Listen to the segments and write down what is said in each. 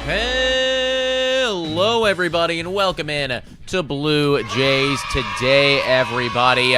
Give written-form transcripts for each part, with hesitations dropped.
Hello, everybody, and welcome in to Blue Jays Today, everybody.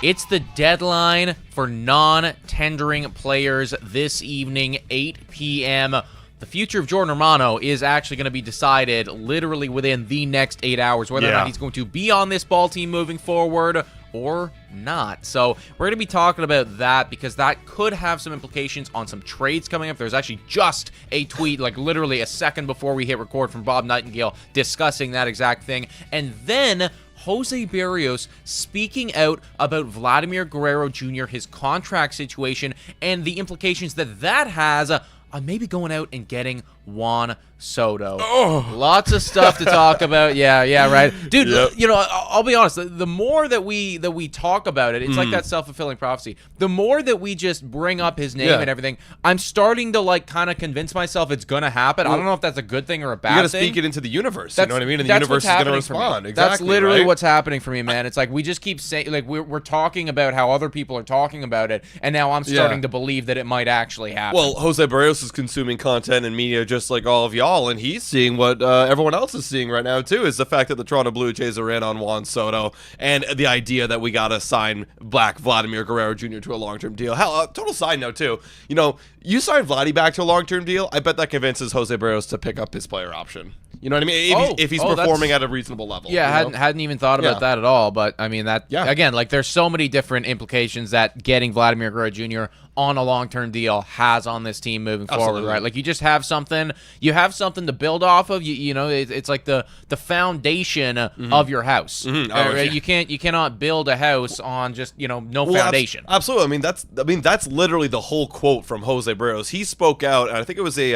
It's the deadline for non-tendering players this evening, 8 p.m. The future of Jordan Romano is actually going to be decided literally within the next 8 hours, whether or not he's going to be on this ball team moving forward or not. So we're going to be talking about that because that could have some implications on some trades coming up. There's actually just a tweet, like literally a second before we hit record, from Bob Nightingale discussing that exact thing. And then Jose Berrios speaking out about Vladimir Guerrero Jr., his contract situation, and the implications that that has on maybe going out and getting Juan Soto. Oh. Lots of stuff to talk about. Yeah, right. Dude, you know, I'll be honest, the more that we talk about it, it's like that self-fulfilling prophecy. The more that we just bring up his name and everything, I'm starting to like kind of convince myself it's going to happen. I don't know if that's a good thing or a bad thing. You got to speak it into the universe, you know what I mean? And the universe is going to respond. Exactly, that's literally what's happening for me, man. It's like we just keep saying, like we're talking about how other people are talking about it, and now I'm starting to believe that it might actually happen. Well, Jose Berrios is consuming content and media just like all of y'all, and he's seeing what everyone else is seeing right now too, is the fact that the Toronto Blue Jays are in on Juan Soto, and the idea that we gotta sign Vladimir Guerrero Jr. to a long-term deal. Hell, total side note too, you know, you sign Vladdy back to a long-term deal, I bet that convinces Jose Berrios to pick up his player option. You know what I mean? If he's performing at a reasonable level. Yeah, hadn't even thought about that at all. But I mean, that again, like there's so many different implications that getting Vladimir Guerrero Jr. on a long-term deal has on this team moving forward, right? Like you just have something, to build off of. You know, it's like the foundation of your house. Right? You cannot build a house on just no foundation. Absolutely. I mean that's literally the whole quote from Jose Berrios. He spoke out, and I think it was a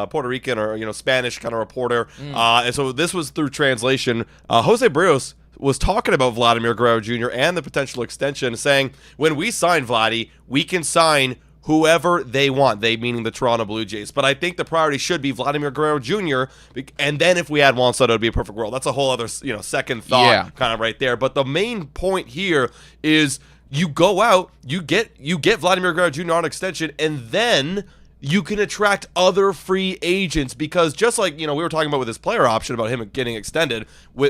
Puerto Rican or Spanish kind of reporter. And so this was through translation. Jose Berrios was talking about Vladimir Guerrero Jr. and the potential extension, saying, when we sign Vladdy, we can sign whoever they want, they meaning the Toronto Blue Jays. But I think the priority should be Vladimir Guerrero Jr., and then if we add Juan Soto, it would be a perfect world. That's a whole other second thought kind of right there. But the main point here is you go out, you get Vladimir Guerrero Jr. on extension, and then you can attract other free agents, because just like, we were talking about with his player option about him getting extended,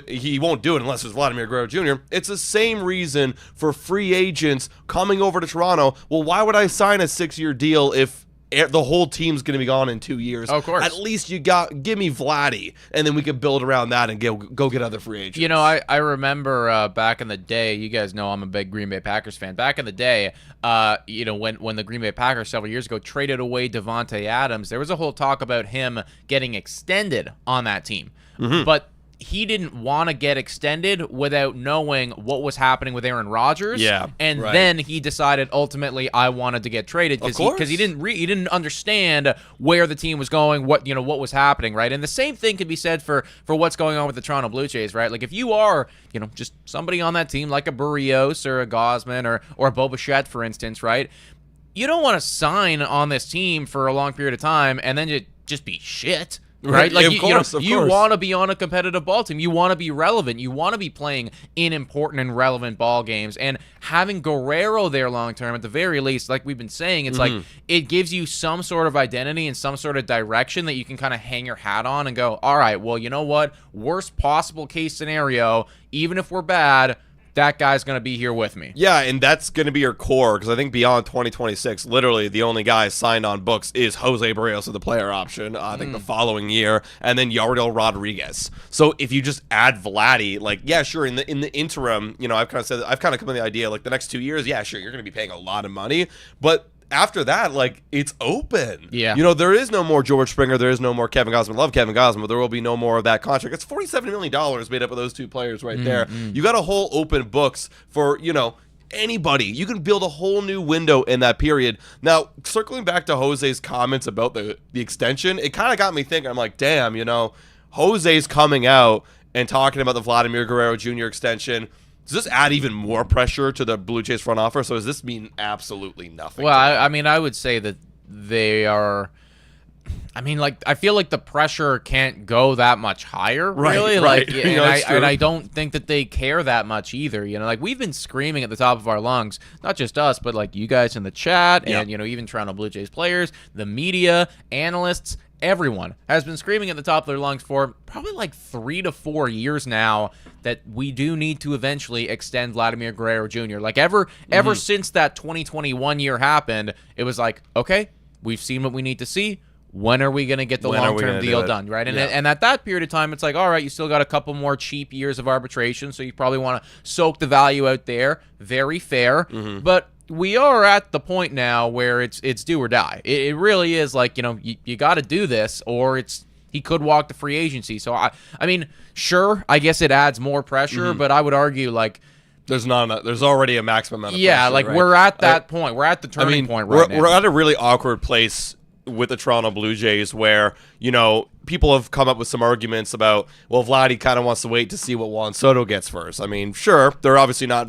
he won't do it unless it's Vladimir Guerrero Jr. It's the same reason for free agents coming over to Toronto. Well, why would I sign a 6-year deal if the whole team's going to be gone in 2 years? Of course. At least give me Vladdy, and then we can build around that and go get other free agents. I remember back in the day, you guys know I'm a big Green Bay Packers fan. Back in the day, when the Green Bay Packers several years ago traded away Davante Adams, there was a whole talk about him getting extended on that team. But he didn't want to get extended without knowing what was happening with Aaron Rodgers. And then he decided ultimately I wanted to get traded because he didn't understand where the team was going, what was happening, right? And the same thing could be said for what's going on with the Toronto Blue Jays, right? Like if you are, just somebody on that team like a Berrios or a Gosman or a Bo Bichette, for instance, right? You don't want to sign on this team for a long period of time and then just be shit. Right? Like, you want to be on a competitive ball team. You want to be relevant. You want to be playing in important and relevant ball games. And having Guerrero there long term, at the very least, like we've been saying, it's like it gives you some sort of identity and some sort of direction that you can kind of hang your hat on and go, all right, well, you know what? Worst possible case scenario, even if we're bad, that guy's going to be here with me. Yeah, and that's going to be your core, because I think beyond 2026, literally the only guy signed on books is Jose Berrios with the player option, I think the following year, and then Yardel Rodriguez. So if you just add Vladdy, like, yeah, sure, in the interim, I've kind of come up with the idea, like the next 2 years, yeah, sure, you're going to be paying a lot of money, but after that, like, it's open. Yeah. There is no more George Springer. There is no more Kevin Gausman. Love Kevin Gausman, but there will be no more of that contract. It's $47 million made up of those two players right there. You got a whole open books for, anybody. You can build a whole new window in that period. Now, circling back to Jose's comments about the extension, it kind of got me thinking. I'm like, damn, Jose's coming out and talking about the Vladimir Guerrero Jr. extension. Does this add even more pressure to the Blue Jays front office, or does this mean absolutely nothing? Well, I mean, I would say that they are. I mean, like, I feel like the pressure can't go that much higher, really. Right. Like, and I don't think that they care that much either. Like, we've been screaming at the top of our lungs, not just us, but like you guys in the chat, and even Toronto Blue Jays players, the media, analysts. everyone has been screaming at the top of their lungs for probably like 3 to 4 years now that we do need to eventually extend Vladimir Guerrero Jr. Like ever since that 2021 year happened, it was like, okay, we've seen what we need to see. When are we going to get the long-term deal done, right? And at that period of time, it's like, all right, you still got a couple more cheap years of arbitration, so you probably want to soak the value out there. Very fair. But we are at the point now where it's do or die. It really is like, you got to do this, or he could walk to free agency. So, I mean, sure, I guess it adds more pressure, but I would argue, like, there's already a maximum amount of pressure, pressure, like, right? We're at that point. We're at the turning point right now. We're at a really awkward place with the Toronto Blue Jays where, people have come up with some arguments about, well, Vladdy kind of wants to wait to see what Juan Soto gets first. I mean, sure, they're obviously they're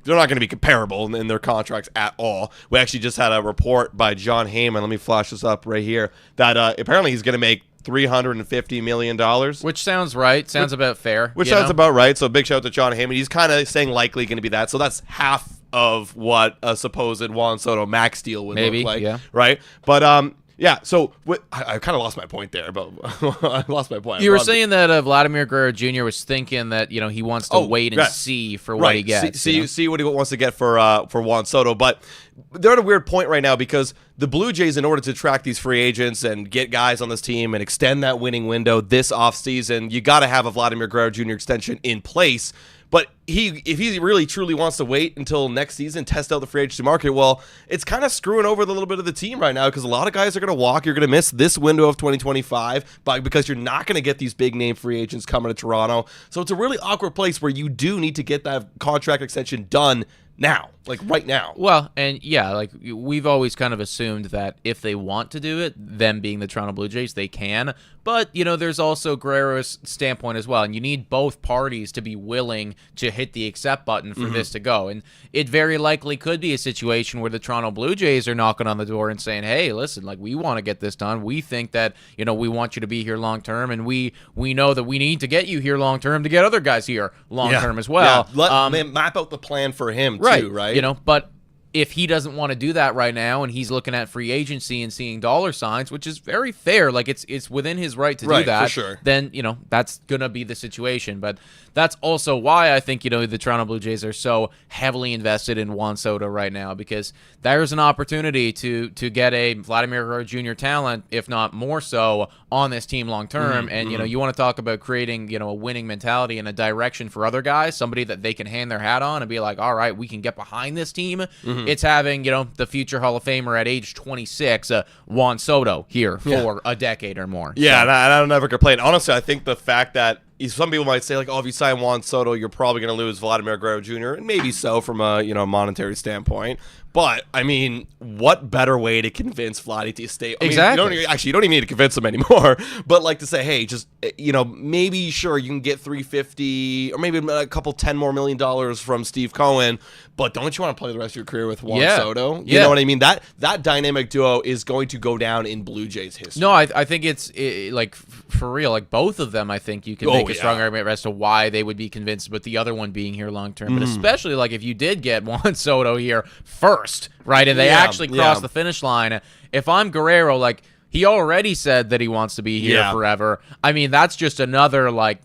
not going to be comparable in their contracts at all. We actually just had a report by John Heyman, let me flash this up right here, that apparently he's going to make $350 million. Which sounds right. Sounds about fair. Which sounds about right. So big shout out to John Heyman. He's kind of saying likely going to be that. So that's half of what a supposed Juan Soto max deal would look like. Yeah. Right? But, yeah, so I kind of lost my point there, but I lost my point. You were saying that Vladimir Guerrero Jr. was thinking that he wants to wait and see for what he gets. See what he wants to get for Juan Soto, but they're at a weird point right now because the Blue Jays, in order to attract these free agents and get guys on this team and extend that winning window this offseason, you got to have a Vladimir Guerrero Jr. extension in place. But if he really truly wants to wait until next season, test out the free agency market, well, it's kind of screwing over the little bit of the team right now because a lot of guys are going to walk. You're going to miss this window of 2025 because you're not going to get these big name free agents coming to Toronto. So it's a really awkward place where you do need to get that contract extension done now, like right now. Well, and yeah, like we've always kind of assumed that if they want to do it, them being the Toronto Blue Jays, they can. But, there's also Guerrero's standpoint as well. And you need both parties to be willing to hit the accept button for this to go. And it very likely could be a situation where the Toronto Blue Jays are knocking on the door and saying, hey, listen, like we want to get this done. We think that, we want you to be here long term. And we know that we need to get you here long term to get other guys here long term as well. Yeah. Map out the plan for him too, right? But if he doesn't want to do that right now and he's looking at free agency and seeing dollar signs, which is very fair, like it's within his right to do that, for sure. Then, that's going to be the situation. But that's also why I think, the Toronto Blue Jays are so heavily invested in Juan Soto right now, because there's an opportunity to get a Vladimir Guerrero Jr. talent, if not more so, on this team long term. And, you want to talk about creating, a winning mentality and a direction for other guys, somebody that they can hang their hat on and be like, all right, we can get behind this team. It's having, the future Hall of Famer at age 26, Juan Soto here for a decade or more. Yeah, so. And I don't ever complain. Honestly, I think the fact that some people might say, like, oh, if you sign Juan Soto, you're probably going to lose Vladimir Guerrero Jr., and maybe so from a, monetary standpoint. But, I mean, what better way to convince Vladdy to stay? Exactly. You don't even need to convince him anymore. But, like, to say, hey, just, maybe, sure, you can get $350 or maybe a couple $10 more million from Steve Cohen, but don't you want to play the rest of your career with Juan Soto? You know what I mean? That dynamic duo is going to go down in Blue Jays history. No, I think it's, like, for real, like, both of them, I think you can make a strong argument as to why they would be convinced, but the other one being here long term. But especially, like, if you did get Juan Soto here first, right, and they actually cross the finish line. If I'm Guerrero, like, he already said that he wants to be here forever. I mean, that's just another, like,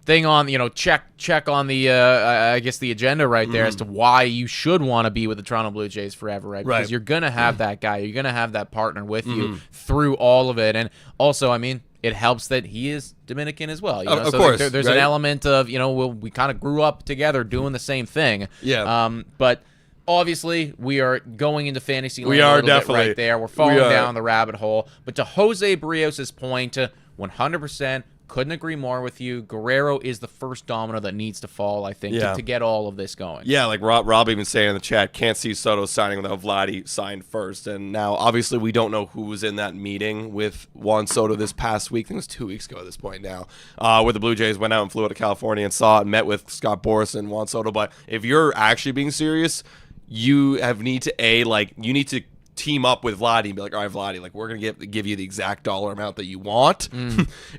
thing on, check on the, I guess, the agenda right there as to why you should want to be with the Toronto Blue Jays forever, right? Because you're going to have that guy. You're going to have that partner with you through all of it. And also, I mean, it helps that he is Dominican as well. Of course. There's an element of, we kind of grew up together doing the same thing. Yeah. But obviously, we are going into fantasy land we are a little definitely bit right there. We're falling down the rabbit hole. But to Jose Berrios' point, 100%, couldn't agree more with you. Guerrero is the first domino that needs to fall, I think, to get all of this going. Yeah, like Rob even saying in the chat, can't see Soto signing without Vladdy signed first. And now, obviously, we don't know who was in that meeting with Juan Soto this past week. I think it was 2 weeks ago at this point now, where the Blue Jays went out and flew out to California and saw it and met with Scott Boras and Juan Soto. But if you're actually being serious, you need to team up with Vladdy and be like, all right, Vladdy, like, we're going to give you the exact dollar amount that you want.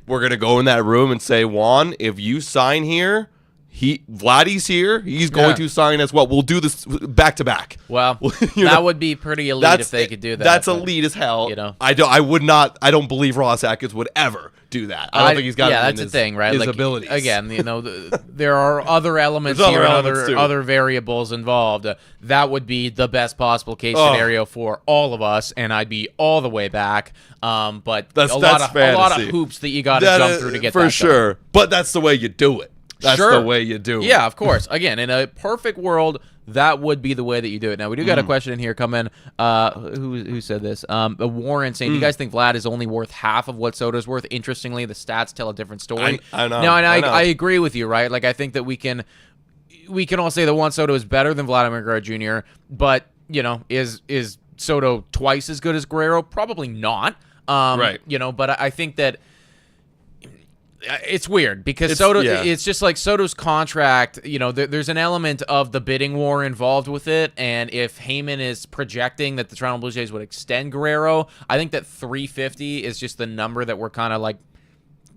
We're going to go in that room and say, Juan, if you sign here, Vladdy's here. He's going to sign as well. We'll do this back to back. Well, that would be pretty elite if they could do that. That's elite as hell. I don't believe Ross Atkins would ever do that. I don't think he's got. Yeah, that's the thing, right? His abilities. Again, there are other elements here, other variables involved. That would be the best possible case scenario for all of us, and I'd be all the way back. But a lot of hoops that you got to jump through to get that for sure. done. But that's the way you do it. That's the way you do it. Yeah, of course. Again, in a perfect world, that would be the way that you do it. Now, we do got a question in here come in. Who said this? Warren saying, do you guys think Vlad is only worth half of what Soto's worth? Interestingly, the stats tell a different story. I know. No, and I agree with you, right? Like, I think that we can all say that Juan Soto is better than Vladimir Guerrero Jr., but, is Soto twice as good as Guerrero? Probably not. Right. But I think that it's weird because it's just like Soto's contract, there's an element of the bidding war involved with it. And if Heyman is projecting that the Toronto Blue Jays would extend Guerrero, I think that 350 is just the number that we're kind of like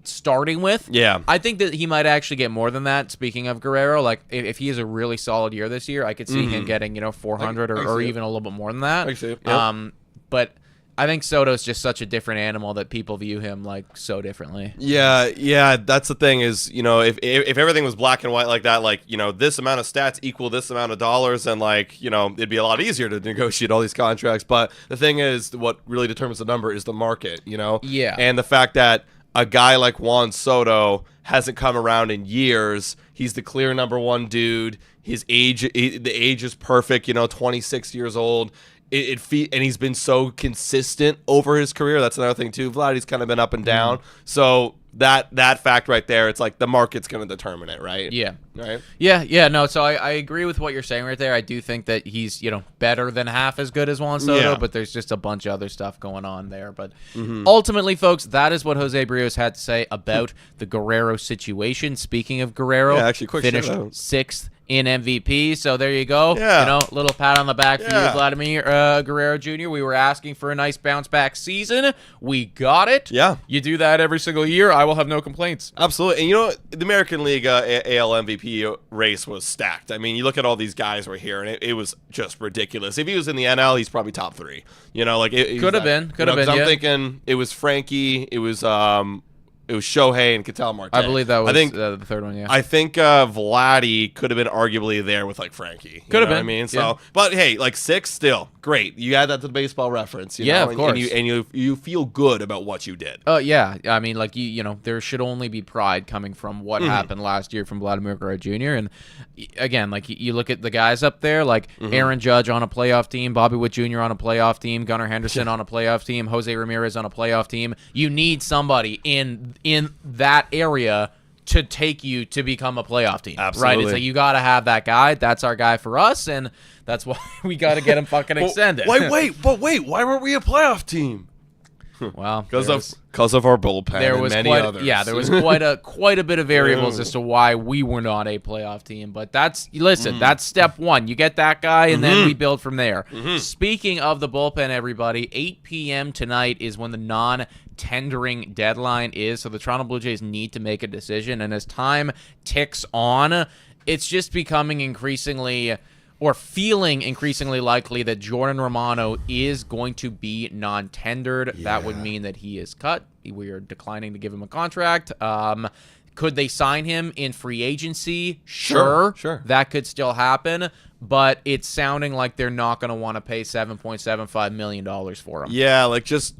starting with. Yeah. I think that he might actually get more than that. Speaking of Guerrero, like if he has a really solid year this year, I could see him getting, 400 or even a little bit more than that. I see it. Yep. But I think Soto's just such a different animal that people view him like so differently. Yeah. That's the thing is, if everything was black and white like that, like, this amount of stats equal this amount of dollars, and like, it'd be a lot easier to negotiate all these contracts. But the thing is, what really determines the number is the market, Yeah. And the fact that a guy like Juan Soto hasn't come around in years. He's the clear number one dude. His age, the age is perfect, 26 years old. And he's been so consistent over his career. That's another thing too. Vladdy's kind of been up and down. So that fact right there, it's like the market's going to determine it, right? Yeah. Right? Yeah, no, so I agree with what you're saying right there. I do think that he's, better than half as good as Juan Soto, but there's just a bunch of other stuff going on there. But ultimately, folks, that is what Jose Berrios had to say about the Guerrero situation. Speaking of Guerrero, actually, quick finished shout out. 6th in MVP. So there you go. Yeah. Little pat on the back for you, Vladimir Guerrero Jr. We were asking for a nice bounce back season. We got it. Yeah. You do that every single year, I will have no complaints. Absolutely. And the American League AL MVP race was stacked. I mean, you look at all these guys right here, and it was just ridiculous. If he was in the NL, he's probably top 3. Could have been. I'm thinking it was Frankie, it was Shohei and Ketel Marte. I believe that was the third one, yeah. I think Vladdy could have been arguably there with, like, Frankie. Could have been. I mean, so, but hey, like 6 still great. You add that to the baseball reference, you know, of course. and you feel good about what you did. Yeah. I mean, like there should only be pride coming from what happened last year from Vladimir Guerrero Jr. And again, like you look at the guys up there, like Aaron Judge on a playoff team, Bobby Witt Jr. on a playoff team, Gunnar Henderson on a playoff team, Jose Ramirez on a playoff team. You need somebody in that area to take you to become a playoff team. Absolutely. Right? It's like you got to have that guy. That's our guy for us, and that's why we got to get him fucking extended. Wait, why weren't we a playoff team? Well, because of our bullpen there and was many quite, others. Yeah, there was quite a bit of variables as to why we were not a playoff team. But that's step one. You get that guy, and then we build from there. Speaking of the bullpen, everybody, 8 p.m. tonight is when the non-tendering deadline is. So the Toronto Blue Jays need to make a decision. And as time ticks on, it's just becoming increasingly likely that Jordan Romano is going to be non-tendered. Yeah. That would mean that he is cut. We are declining to give him a contract. Could they sign him in free agency? Sure. That could still happen, but it's sounding like they're not going to want to pay $7.75 million for him. Yeah, like just,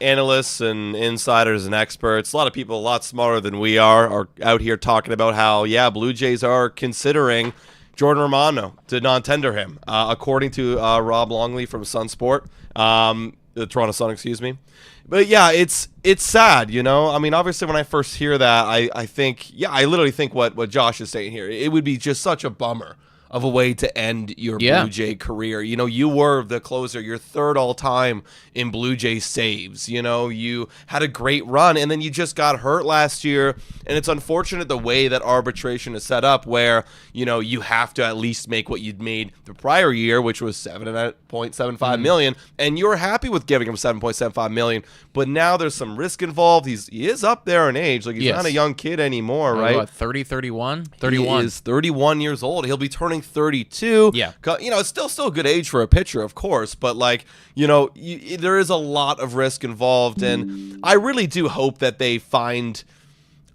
analysts and insiders and experts, a lot of people a lot smarter than we are out here talking about how, Blue Jays are considering Jordan Romano to non-tender him, according to Rob Longley from Sunsport, the Toronto Sun, excuse me. But yeah, it's sad, I mean, obviously when I first hear that, I think, I literally think what Josh is saying here. It would be just such a bummer of a way to end your Blue Jay career. You know, you were the closer, you're third all time in Blue Jay saves. You know, you had a great run, and then you just got hurt last year, and it's unfortunate the way that arbitration is set up where, you know, you have to at least make what you'd made the prior year, which was $7.75 million, and you were happy with giving him $7.75 million, but now there's some risk involved. He is up there in age. Like, he's not a young kid anymore, right? What, 30, 31? He is 31 years old. He'll be turning 32. Yeah. You know, it's still a good age for a pitcher, of course, but, like, you know, there is a lot of risk involved, and I really do hope that they find,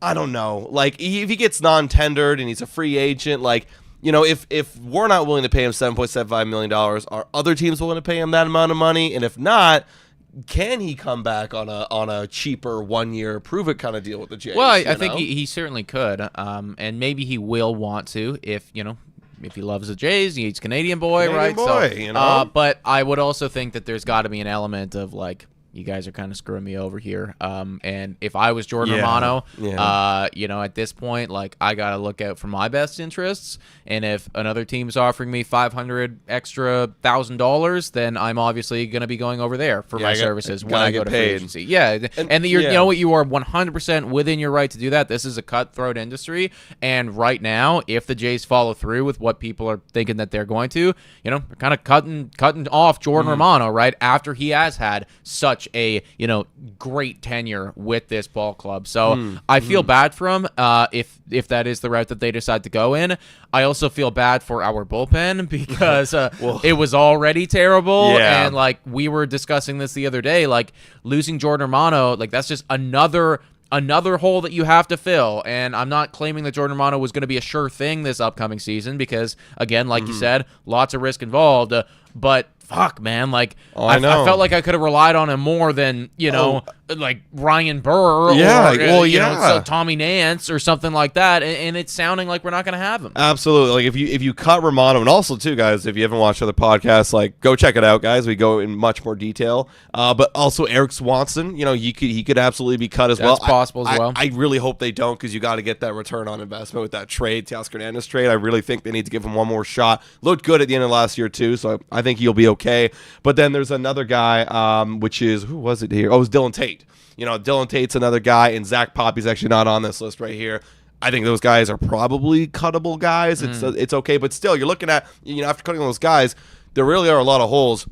I don't know, like, if he gets non-tendered and he's a free agent, like, you know, if we're not willing to pay him $7.75 million, are other teams willing to pay him that amount of money? And if not, can he come back on a cheaper 1 year prove it kind of deal with the Jays? Well, I think he certainly could, and maybe he will want to if he loves the Jays. He's a Canadian boy, right? You know? But I would also think that there's got to be an element of, like, you guys are kind of screwing me over here. And if I was Jordan Romano, you know, at this point, like, I got to look out for my best interests. And if another team's offering me $500 extra $1,000, then I'm obviously going to be going over there for my services when I go to free agency. Yeah. And you know what? You are 100% within your right to do that. This is a cutthroat industry. And right now, if the Jays follow through with what people are thinking that they're going to, you know, they're kind of cutting off Jordan Romano, right? After he has had such a, you know, great tenure with this ball club. So I feel bad for him if that is the route that they decide to go in. I also feel bad for our bullpen because it was already terrible. And, like, we were discussing this the other day, like, losing Jordan Romano, like, that's just another hole that you have to fill. And I'm not claiming that Jordan Romano was going to be a sure thing this upcoming season because, again, like you said, lots of risk involved. But fuck, man, like, I felt like I could have relied on him more than, you know, like Ryan Burr or you know, Tommy Nance or something like that, and it's sounding like we're not going to have him. Absolutely. Like, if you cut Romano, and also too, guys, if you haven't watched other podcasts, like, go check it out, guys. We go in much more detail. But also Eric Swanson, you know, he could absolutely be cut as well. That's possible as well. I really hope they don't, because you got to get that return on investment with that trade, Teoscar Hernandez trade. I really think they need to give him one more shot. Looked good at the end of last year too, so I think he'll be okay. But then there's another guy, which is, who was it here? Oh, it was Dylan Tate. You know, Dylan Tate's another guy, and Zach Poppy's actually not on this list right here. I think those guys are probably cuttable guys. It's okay, but still, you're looking at, you know, after cutting those guys, there really are a lot of holes.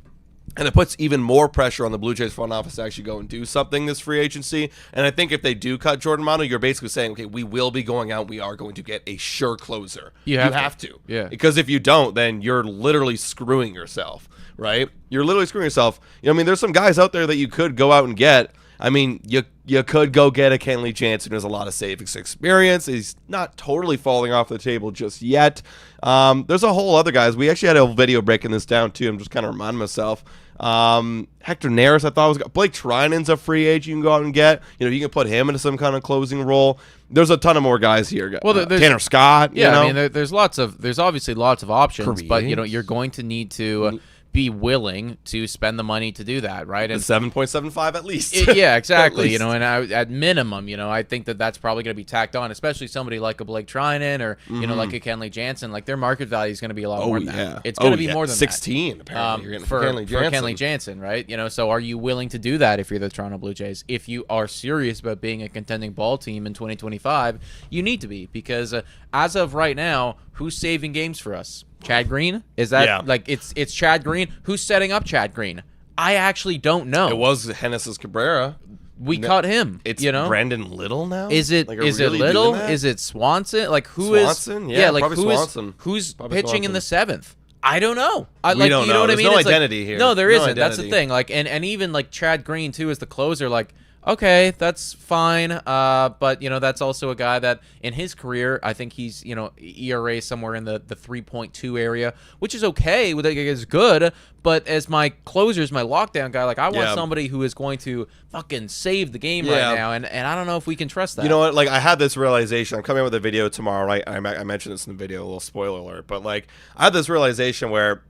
And it puts even more pressure on the Blue Jays front office to actually go and do something this free agency. And I think if they do cut Jordan Romano, you're basically saying, okay, we will be going out. We are going to get a sure closer. You have to. Yeah. Because if you don't, then you're literally screwing yourself, right? You're literally screwing yourself. You know, I mean, there's some guys out there that you could go out and get. I mean, you could go get a Kenley Jansen. There's a lot of savings experience. He's not totally falling off the table just yet. There's a whole other guys. We actually had a video breaking this down, too. I'm just kind of reminding myself. Hector Neris, I thought was Blake Trinan's a free agent you can go out and get. You know, you can put him into some kind of closing role. There's a ton of more guys here. Well, Tanner Scott. Yeah, you know? I mean, there's obviously lots of options, but you know, you're going to need to be willing to spend the money to do that, right? And 7.75 at least. Yeah, exactly. You know, and at minimum, you know, I think that's probably going to be tacked on, especially somebody like a Blake Trinan or you know, like a Kenley Jansen. Like, their market value is going to be a lot more than that. It's going to be more than 16. That. Apparently, you're for Kenley Jansen, right? You know, so are you willing to do that if you're the Toronto Blue Jays? If you are serious about being a contending ball team in 2025, you need to be, because as of right now, who's saving games for us? Chad Green? Is that like it's Chad Green? Who's setting up Chad Green? I actually don't know. It was Genesis Cabrera. We cut him. It's, you know, Brandon Little now. Is it? Like, is it Little? Is it Swanson? Like, who Swanson? is? Yeah, like Swanson. Who's Probably pitching Swanson. in the seventh? I don't know. We don't know. What There's I mean? no it's identity like, here. No, there No isn't. identity. That's the thing. Like, and even like Chad Green too as the closer. Like, okay, that's fine. But you know, that's also a guy that in his career, I think he's, you know, ERA somewhere in the 3.2 area, which is okay. With is good. But as my closers, my lockdown guy, like, I want somebody who is going to fucking save the game right now, and I don't know if we can trust that. You know what? Like, I had this realization. I'm coming out with a video tomorrow, right? I mentioned this in the video, a little spoiler alert, but like, I had this realization where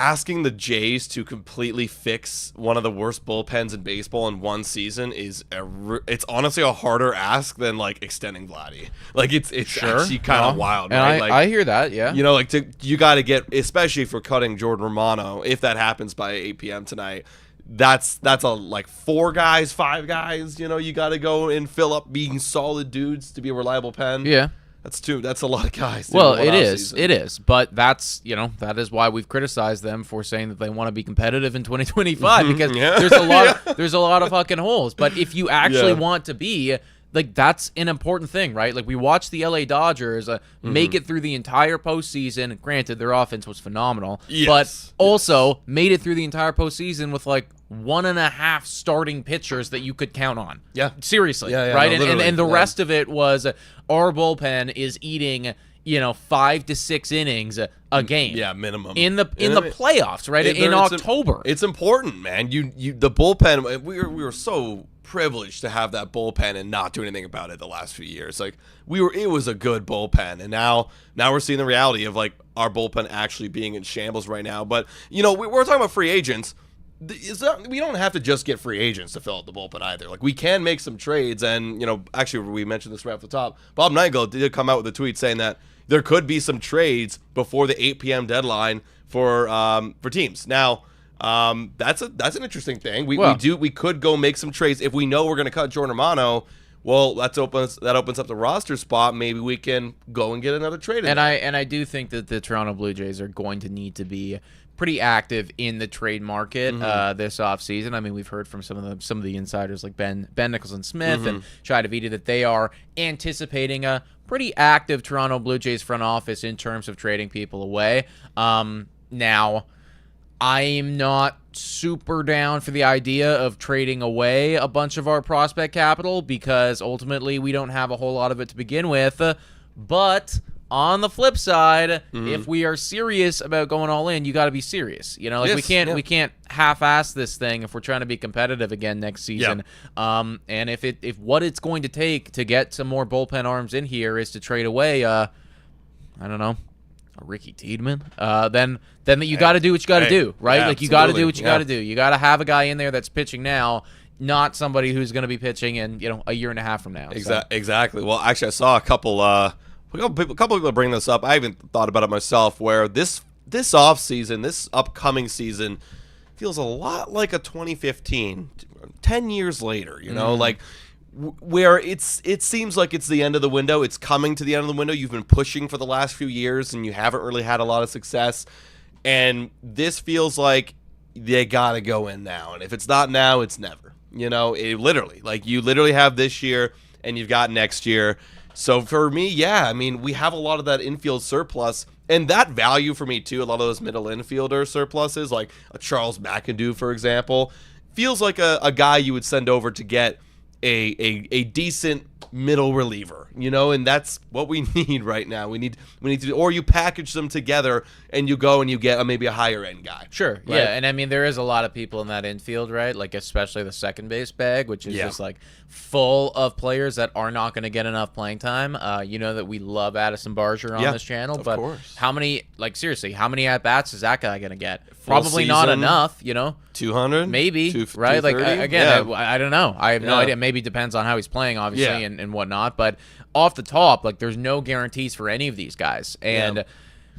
asking the Jays to completely fix one of the worst bullpens in baseball in one season is it's honestly a harder ask than like extending Vladdy. Like it's actually kind of wild, and right? I hear that, yeah. You know, like you got to get, especially if we're cutting Jordan Romano, if that happens by 8 p.m. tonight. That's a like 4 guys, 5 guys. You know, you got to go and fill up being solid dudes to be a reliable pen. Yeah. That's a lot of guys. Well, it is. But that is why we've criticized them for saying that they want to be competitive in 2025 because there's a lot of fucking holes. But if you actually want to be, like, that's an important thing, right? Like, we watched the LA Dodgers make it through the entire postseason. Granted, their offense was phenomenal, but also made it through the entire postseason with like 1.5 starting pitchers that you could count on. Yeah. Seriously. Yeah, right? No, and the rest of it was our bullpen is eating 5 to 6 innings a game. Yeah, minimum. In the playoffs, right? In October. It's important, man. You the bullpen, we were so privileged to have that bullpen and not do anything about it the last few years. Like it was a good bullpen, and now we're seeing the reality of like our bullpen actually being in shambles right now. But we're talking about free agents. We don't have to just get free agents to fill out the bullpen either. Like we can make some trades, and actually we mentioned this right off the top. Bob Nightingale did come out with a tweet saying that there could be some trades before the 8 p.m. deadline for teams. Now, that's an interesting thing. We could go make some trades if we know we're going to cut Jordan Romano. Well, that opens up the roster spot. Maybe we can go and get another trade. I do think that the Toronto Blue Jays are going to need to be pretty active in the trade market this offseason. I mean, we've heard from some of the insiders like Ben Nicholson-Smith and Shai Davidi that they are anticipating a pretty active Toronto Blue Jays front office in terms of trading people away. Now, I'm not super down for the idea of trading away a bunch of our prospect capital because ultimately we don't have a whole lot of it to begin with. But on the flip side, if we are serious about going all in, you got to be serious. We can't half-ass this thing if we're trying to be competitive again next season. And if what it's going to take to get some more bullpen arms in here is to trade away, I don't know, a Ricky Tiedemann, then you got to do what you got to do, right? Yeah, like you got to do what you got to do. You got to have a guy in there that's pitching now, not somebody who's going to be pitching in a year and a half from now. Exactly. Well, actually, I saw a couple people bring this up. I even thought about it myself. Where this offseason, this upcoming season, feels a lot like a 2015, 10 years later. Like where it seems like it's the end of the window. It's coming to the end of the window. You've been pushing for the last few years, and you haven't really had a lot of success. And this feels like they gotta go in now. And if it's not now, it's never. It literally, like you literally have this year, and you've got next year. So for me, we have a lot of that infield surplus, and that value for me too. A lot of those middle infielder surpluses, like a Charles McAdoo, for example, feels like a guy you would send over to get a decent middle reliever, and that's what we need right now. We need to, or you package them together and you go and you get maybe a higher end guy. Sure. Right? Yeah. And I mean, there is a lot of people in that infield, right? Like, especially the second base bag, which is just like full of players that are not going to get enough playing time. That we love Addison Barger on this channel, but course. How many at bats is that guy going to get? Probably not enough, 200, maybe, right? Like, again, I don't know. I have no idea. Maybe depends on how he's playing, obviously, and whatnot. But off the top, like, there's no guarantees for any of these guys. And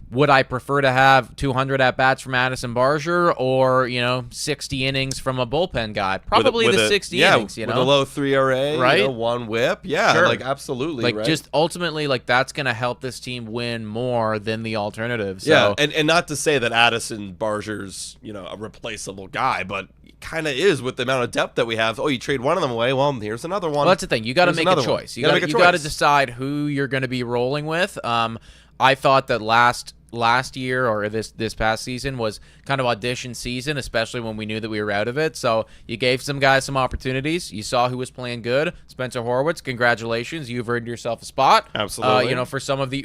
would I prefer to have 200 at-bats from Addison Barger or, 60 innings from a bullpen guy? Probably the 60 innings, with a low 3 ERA, right? 1 whip. Yeah, sure. like, absolutely, like, right? just ultimately, like, that's going to help this team win more than the alternatives. So. Yeah, and not to say that Addison Barger's, a replaceable guy, but kind of is with the amount of depth that we have. Oh, you trade one of them away, well, here's another one. Well, that's the thing. You got to make a choice. You got to decide who you're going to be rolling with. I thought that last year or this past season was kind of audition season, especially when we knew that we were out of it. So you gave some guys some opportunities. You saw who was playing good. Spencer Horwitz, congratulations, you've earned yourself a spot. Absolutely.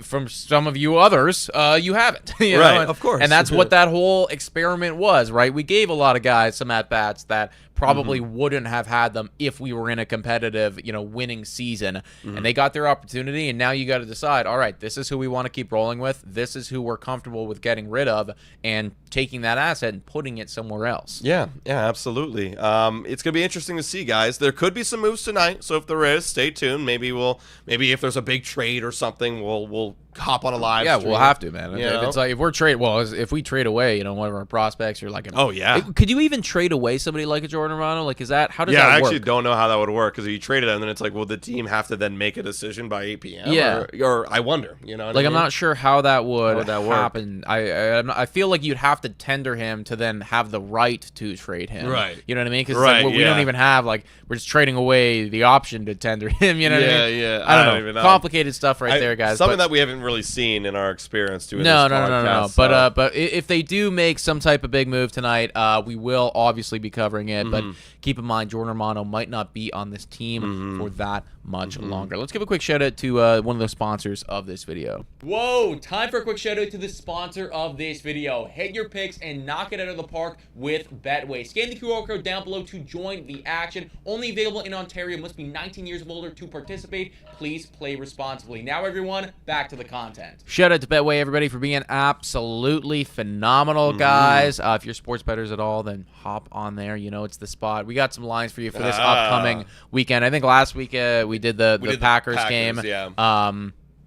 From some of you others, you haven't. Right, of course. And that's what that whole experiment was, right? We gave a lot of guys some at bats that probably wouldn't have had them if we were in a competitive, winning season. And they got their opportunity, and now you got to decide, all right, this is who we want to keep rolling with. This is who we're comfortable with getting rid of and taking that asset and putting it somewhere else. Yeah, absolutely. It's going to be interesting to see, guys. There could be some moves tonight, so if there is, stay tuned. Maybe if there's a big trade or something, we'll hop on a live stream. We'll have to, man. If we trade away, one of our prospects, you're like, could you even trade away somebody like a Jordan Romano? Like, how does that work? I actually don't know how that would work, because if you traded them, then it's like, will the team have to then make a decision by 8 p.m.? Yeah. Or I wonder, I'm not sure how that would happen. I feel like you'd have to tender him to then have the right to trade him. Right. You know what I mean? Because we don't even have, we're just trading away the option to tender him. You know what I mean? Yeah. I don't know. Complicated stuff there, guys. Something that we haven't really seen in our experience doing no. this podcast. But if they do make some type of big move tonight, we will obviously be covering it. But keep in mind, Jordan Romano might not be on this team for that much longer. Let's give a quick shout out to one of the sponsors of this video. Whoa, time for a quick shout out to the sponsor of this video. Hit your picks and knock it out of the park with Betway. Scan the QR code down below to join the action. Only available in Ontario. Must be 19 years or older to participate. Please play responsibly. Now, everyone, back to the content. Shout out to Betway, everybody, for being absolutely phenomenal, guys. If you're sports bettors at all, then hop on there. It's the spot. We got some lines for you for this upcoming weekend. I think last week we did the Packers game. Yeah.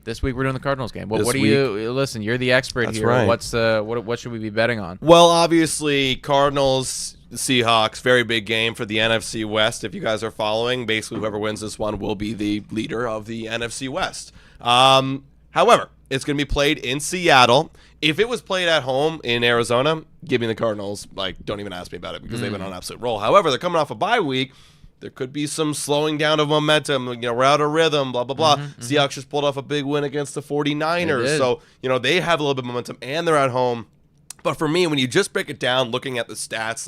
This week we're doing the Cardinals game. What do you listen? You're the expert That's here. Right. What should we be betting on? Well, obviously Cardinals, Seahawks, very big game for the NFC West. If you guys are following, basically whoever wins this one will be the leader of the NFC West. However, it's going to be played in Seattle. If it was played at home in Arizona, give me the Cardinals. Don't even ask me about it, because they've been on an absolute roll. However, they're coming off a bye week. There could be some slowing down of momentum. We're out of rhythm, blah, blah, blah. Seahawks just pulled off a big win against the 49ers. So, they have a little bit of momentum, and they're at home. But for me, when you just break it down, looking at the stats,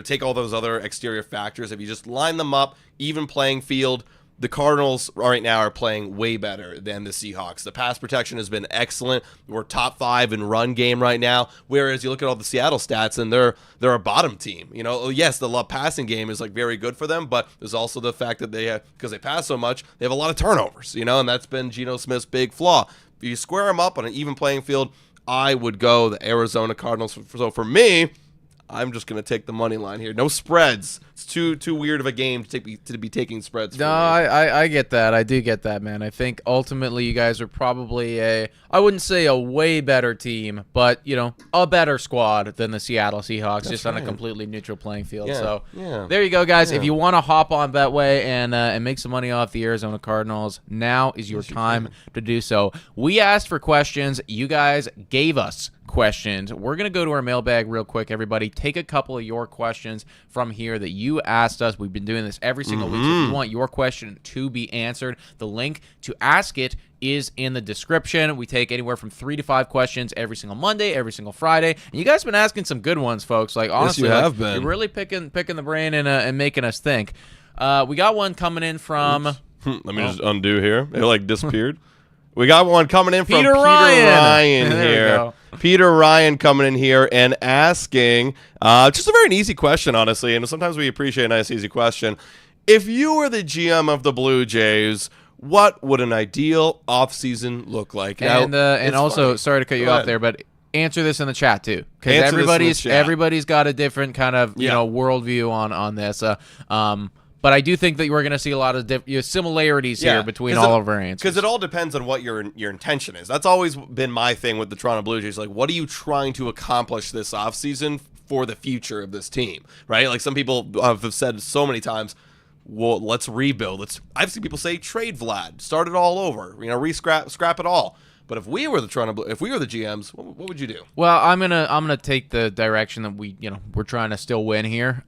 take all those other exterior factors, if you just line them up, even playing field, the Cardinals right now are playing way better than the Seahawks. The pass protection has been excellent. We're top 5 in run game right now. Whereas you look at all the Seattle stats, and they're a bottom team. Yes, the passing game is very good for them, but there's also the fact that because they pass so much, they have a lot of turnovers. And that's been Geno Smith's big flaw. If you square them up on an even playing field, I would go the Arizona Cardinals. So for me, I'm just going to take the money line here. No spreads. It's too weird of a game to be taking spreads. No, I get that. I do get that, man. I think ultimately you guys are probably I wouldn't say a way better team, but, a better squad than the Seattle Seahawks, just on a completely neutral playing field. Yeah. So Yeah. there you go, guys. If you want to hop on Betway and make some money off the Arizona Cardinals, now is your time to do so. We asked for questions. You guys gave us questions. We're going to go to our mailbag real quick, everybody. Take a couple of your questions from here that you asked us. We've been doing this every single week. So if you want your question to be answered, the link to ask it is in the description. We take anywhere from 3 to 5 questions every single Monday, every single Friday. And you guys have been asking some good ones, folks. Honestly, yes, you have been. You're really picking the brain and making us think. We got one coming in from... Let me just undo here. It disappeared. We got one coming in from Peter Ryan here. Peter Ryan coming in here and asking just a very easy question, honestly, and sometimes we appreciate a nice, easy question. If you were the GM of the Blue Jays, what would an ideal offseason look like? And also, sorry to cut you off there, but answer this in the chat too, because everybody's got a different kind of worldview on this. But I do think that we're going to see a lot of similarities here between all of our answers. Because it all depends on what your intention is. That's always been my thing with the Toronto Blue Jays. What are you trying to accomplish this offseason for the future of this team, right? Some people have said so many times, well, let's rebuild. I've seen people say trade Vlad, start it all over, scrap it all. But if we were the GMs, what would you do? Well, I'm gonna take the direction that we're trying to still win here.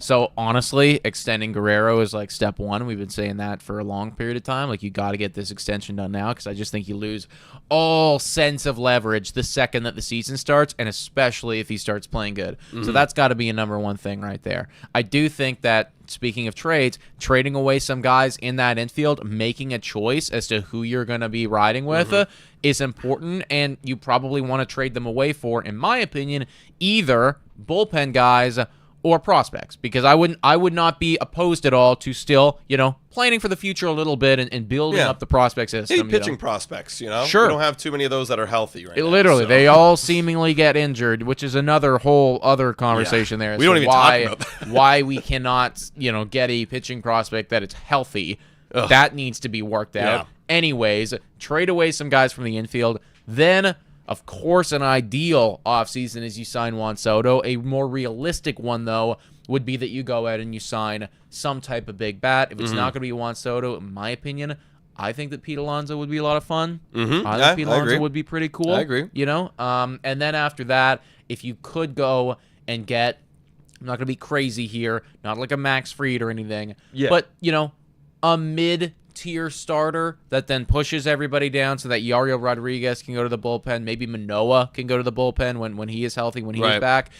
So honestly, extending Guerrero is step one. We've been saying that for a long period of time. You got to get this extension done now, because I just think you lose all sense of leverage the second that the season starts, and especially if he starts playing good. So that's got to be a number one thing right there. I do think that, speaking of trades, trading away some guys in that infield, making a choice as to who you're going to be riding with is important, and you probably want to trade them away for, in my opinion, either bullpen guys or prospects, because I would not be opposed at all to still, planning for the future a little bit and building up the prospect system. Maybe pitching prospects, Sure. We don't have too many of those that are healthy right now. Literally, so. they all seemingly get injured, which is another whole other conversation there. We don't even talk about that. Why we cannot, get a pitching prospect that it's healthy. Ugh. That needs to be worked out. Yeah. Anyways, trade away some guys from the infield. Then, of course, an ideal offseason is you sign Juan Soto. A more realistic one, though, would be that you go out and you sign some type of big bat. If it's not going to be Juan Soto, in my opinion, I think that Pete Alonso would be a lot of fun. I think Pete Alonso would be pretty cool. I agree. And then after that, if you could go and get, I'm not going to be crazy here, not like a Max Fried or anything, but, a mid-tier starter that then pushes everybody down so that Yariel Rodriguez can go to the bullpen. Maybe Manoah can go to the bullpen when he is healthy, when he is back.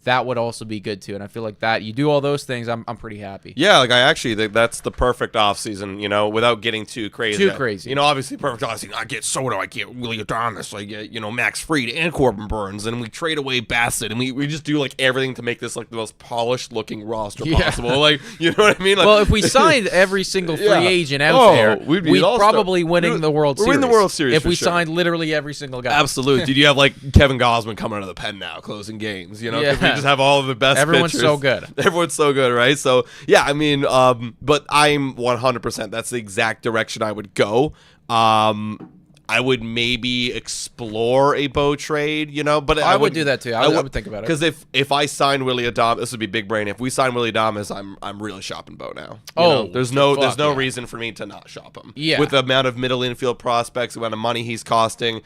That would also be good too. And I feel like that you do all those things, I'm pretty happy. Yeah, like I actually think that's the perfect offseason, without getting too crazy. Obviously perfect offseason. I get Soto, I get Willie Adames, I get, Max Fried and Corbin Burns, and we trade away Bassett, and we just do like everything to make this like the most polished looking roster possible. Like, you know what I mean? Like, well, if we signed every single free agent out there, we'd probably winning the World Series. We're in the World Series if we signed literally every single guy. Absolutely. Dude, you have like Kevin Gausman coming out of the pen now, closing games, We just have all of the best Everyone's pitchers. so good. Everyone's so good, right? So, yeah, I mean, but I'm 100%. That's the exact direction I would go. I would maybe explore a Bo trade, but I would do that too. I would think about it. Because if I sign Willie Adames, this would be big brain. If we sign Willie Adames, I'm really shopping Bo now. There's no reason for me to not shop him. Yeah. With the amount of middle infield prospects, the amount of money he's costing.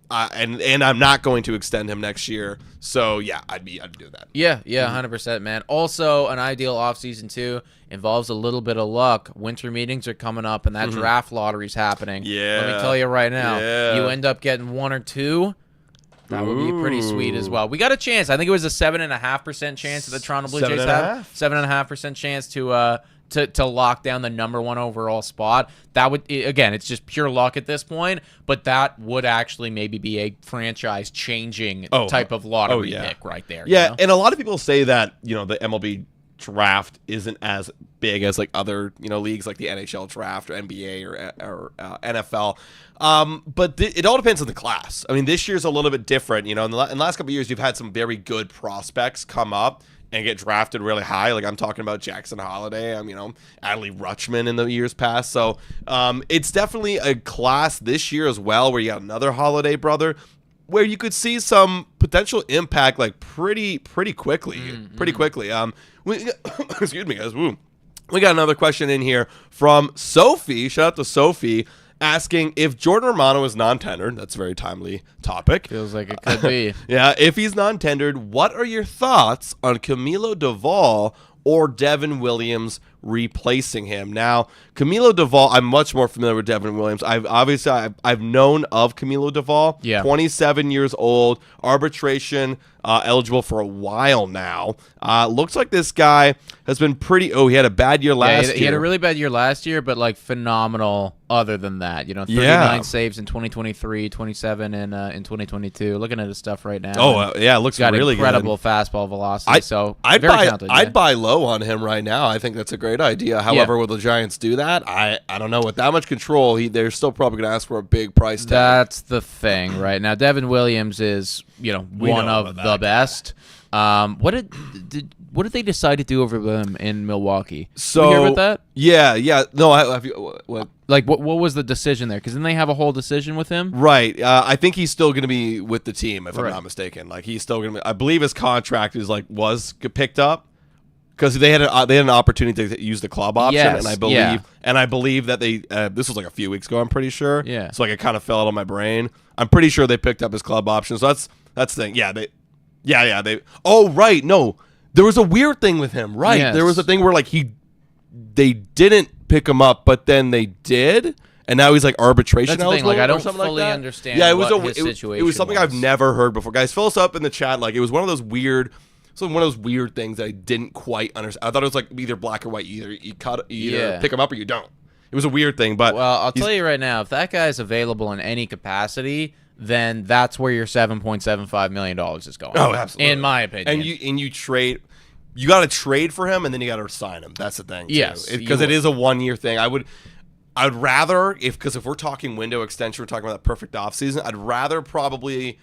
And I'm not going to extend him next year. So, yeah, I'd do that. Yeah, 100%, man. Also, an ideal offseason, too, involves a little bit of luck. Winter meetings are coming up, and that draft lottery's happening. Yeah. Let me tell you right now. Yeah. You end up getting one or two. That would be pretty sweet as well. We got a chance. I think it was a 7.5% chance that the Toronto Blue Jays had. 7.5% chance to lock down the number 1 overall spot. That would, again, it's just pure luck at this point, but that would actually maybe be a franchise-changing type of lottery pick right there. Yeah, and a lot of people say that, the MLB draft isn't as big as like other, leagues like the NHL draft or NBA or NFL. But it all depends on the class. I mean, this year's a little bit different. In the last couple of years, you've had some very good prospects come up and get drafted really high. Like I'm talking about Jackson Holiday, Adley Rutschman in the years past. So it's definitely a class this year as well where you got another Holiday brother where you could see some potential impact like pretty quickly. Pretty quickly. Excuse me, guys. Woo. We got another question in here from Sophie. Shout out to Sophie. Asking if Jordan Romano is non-tendered. That's a very timely topic. Feels like it could be. Yeah, if he's non-tendered, what are your thoughts on Camilo Doval or Devin Williams replacing him? Now, Camilo Doval, I'm much more familiar with Devin Williams. I've known of Camilo Doval. Yeah. 27 years old, arbitration eligible for a while now. Looks like this guy has been pretty. Oh, he had a bad year last year. He had a really bad year last year, but like phenomenal. Other than that, 39 saves in 2023, 27 in 2022. Looking at his stuff right now. Oh, yeah, it looks really good. Incredible fastball velocity. I'd talented, buy low on him right now. I think that's a great idea. However, will the Giants do that? I don't know. With that much control, they're still probably going to ask for a big price tag. That's the thing right now. Devin Williams is one of the best. What did they decide to do over them in Milwaukee? So, you hear about that? Yeah. No, have you, what? Like, what was the decision there? Because then they have a whole decision with him? Right. I think he's still going to be with the team, if I'm not mistaken. Like, he's still going to be. I believe his contract was picked up because they had an opportunity to use the club option, yes, and I believe that they. This was like a few weeks ago. I'm pretty sure. Yeah. So like it kind of fell out of my brain. I'm pretty sure they picked up his club option. So that's the thing. Yeah. They. Oh right. No. There was a weird thing with him. Right. Yes. There was a thing where like they didn't pick him up, but then they did, and now he's like arbitration eligible. Like I don't fully understand. Yeah, his situation it was something I've never heard before. Guys, fill us up in the chat. Like it was one of those weird things that I didn't quite understand. I thought it was like either black or white. You either pick him up or you don't. It was a weird thing, but I'll tell you right now, if that guy's available in any capacity, then that's where your $7.75 million is going. Oh, absolutely. In my opinion. And you trade. you got to trade for him and then you got to sign him. That's the thing. Yes, because it is a 1 year thing. I'd rather because if we're talking window extension, we're talking about that perfect offseason. I'd rather probably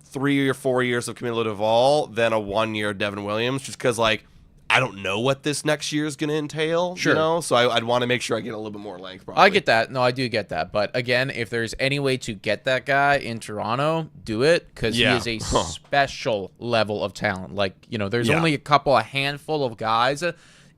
3 or 4 years of Camilo Doval than a 1 year Devin Williams, just because like I don't know what this next year is going to entail. Sure. You know, so I'd want to make sure I get a little bit more length. Probably. I get that. No, I do get that. But again, if there's any way to get that guy in Toronto, do it, because he is a special level of talent. Like, you know, there's only a handful of guys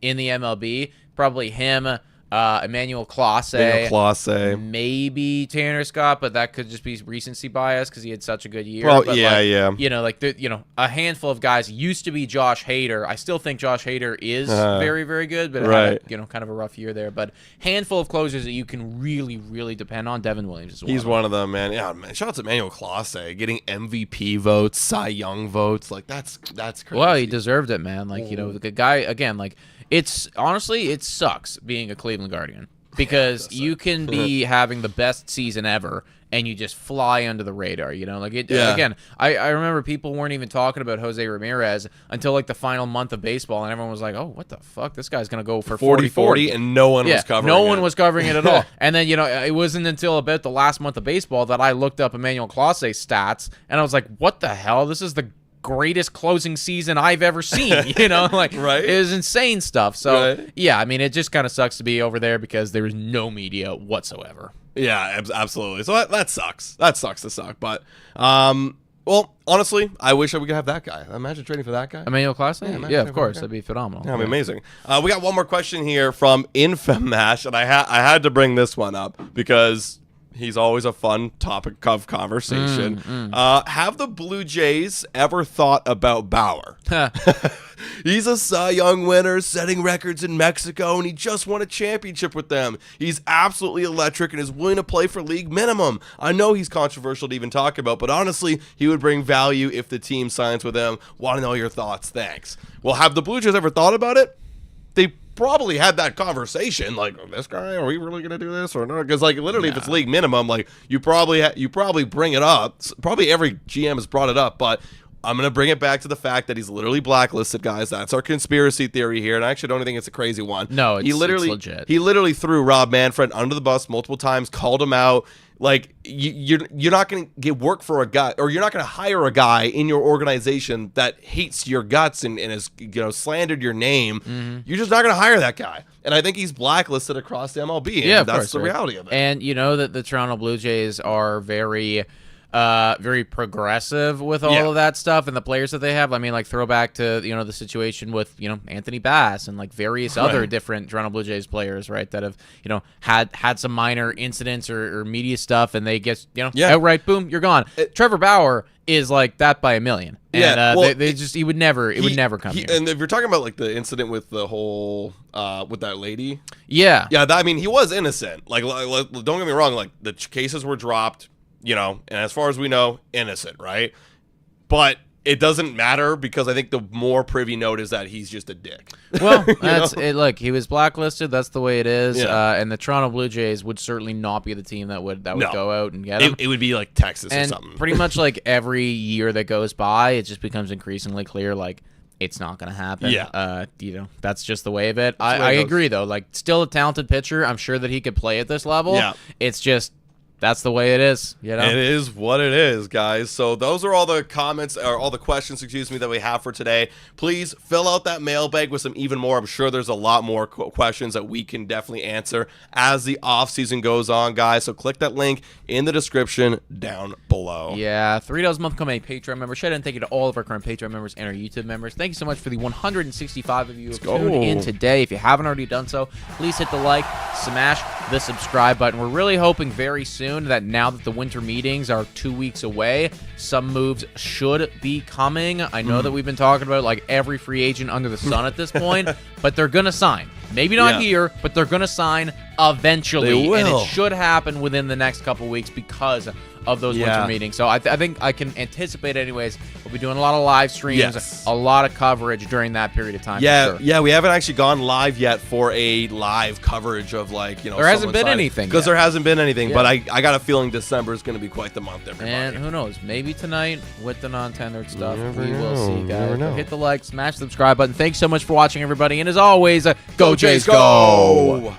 in the MLB. Probably him, Emmanuel Clase, maybe Tanner Scott, but that could just be recency bias because he had such a good year. Well, but yeah. You know, like a handful of guys used to be Josh Hader. I still think Josh Hader is very, very good, but had kind of a rough year there. But handful of closers that you can really, really depend on. Devin Williams is one. He's one of them, man. Yeah, man. Shout out to Emmanuel Clase getting MVP votes, Cy Young votes. Like that's crazy. Well, he deserved it, man. Like, you know, the guy again, like. It's honestly, it sucks being a Cleveland Guardian because you can be having the best season ever and you just fly under the radar, you know? Like again, I remember people weren't even talking about Jose Ramirez until like the final month of baseball, and everyone was like, "Oh, what the fuck? This guy's gonna go for 40-40," and no one was covering it. No one was covering it at all. And then, you know, it wasn't until about the last month of baseball that I looked up Emmanuel Clase's stats, and I was like, "What the hell? This is the greatest closing season I've ever seen," you know, like right? It was insane stuff. So yeah, I mean, it just kind of sucks to be over there because there is no media whatsoever. Yeah, absolutely. So that sucks. That sucks to suck. But well, honestly, I wish we could have that guy. Imagine trading for that guy. Emmanuel Clase? Yeah, of course, that'd be phenomenal. Yeah, amazing. We got one more question here from Infamash, and I had to bring this one up because he's always a fun topic of conversation. Have the Blue Jays ever thought about Bauer? He's a Cy Young winner, setting records in Mexico, and he just won a championship with them. He's absolutely electric and is willing to play for league minimum. I know he's controversial to even talk about, but honestly, he would bring value if the team signs with him. Want to know your thoughts? Thanks. Well, have the Blue Jays ever thought about it? They probably had that conversation, like, this guy, are we really gonna do this or not? Because like literally, if it's league minimum, like you probably bring it up. Probably every GM has brought it up, but I'm gonna bring it back to the fact that he's literally blacklisted, guys. That's our conspiracy theory here, and I actually don't think it's a crazy one. No, it's legit. He literally threw Rob Manfred under the bus multiple times, called him out. Like you're not going to get work for a guy, or you're not going to hire a guy in your organization that hates your guts and has slandered your name. You're just not going to hire that guy. And I think he's blacklisted across the MLB. And that's the reality of it. And you know that the Toronto Blue Jays are very progressive with all of that stuff and the players that they have. I mean, like throwback to the situation with Anthony Bass and like various other different Toronto Blue Jays players, right, that have had some minor incidents or media stuff, and they get outright boom, you're gone. Trevor Bauer is like that by a million. And he would never come here. And if you're talking about like the incident with the whole with that lady, I mean, he was innocent. Like don't get me wrong, like the cases were dropped. And as far as we know, innocent, right? But it doesn't matter because I think the more privy note is that he's just a dick. Well, that's it. Look, he was blacklisted. That's the way it is. And the Toronto Blue Jays would certainly not be the team that would go out and get him. It would be like Texas or something. Pretty much like every year that goes by, it just becomes increasingly clear, like, it's not going to happen. That's just the way of it. I agree, though. Like, still a talented pitcher. I'm sure that he could play at this level. Yeah. It's just... that's the way it is, It is what it is, guys. So those are all the comments, or all the questions, that we have for today. Please fill out that mailbag with some even more. I'm sure there's a lot more questions that we can definitely answer as the offseason goes on, guys. So click that link in the description down below. Yeah, $3 a month become a Patreon member. Shout out and thank you to all of our current Patreon members and our YouTube members. Thank you so much for the 165 of you who tuned in today. If you haven't already done so, please hit the like, smash the subscribe button. We're really hoping very soon that now that the winter meetings are 2 weeks away, some moves should be coming. I know that we've been talking about like every free agent under the sun at this point, but they're going to sign. Maybe not here, but they're going to sign eventually. They will. And it should happen within the next couple weeks because of those winter meetings. So I think I can anticipate anyways. We'll be doing a lot of live streams, a lot of coverage during that period of time. Yeah, for sure. yeah, we haven't actually gone live yet for a live coverage of there hasn't been anything because there hasn't been anything. Yeah. But I got a feeling December is going to be quite the month, everybody. And who knows? Maybe tonight with the non-tenured stuff, we will know. see, You guys. never know. Hit the like, smash the subscribe button. Thanks so much for watching, everybody. And as always, go Jays, go!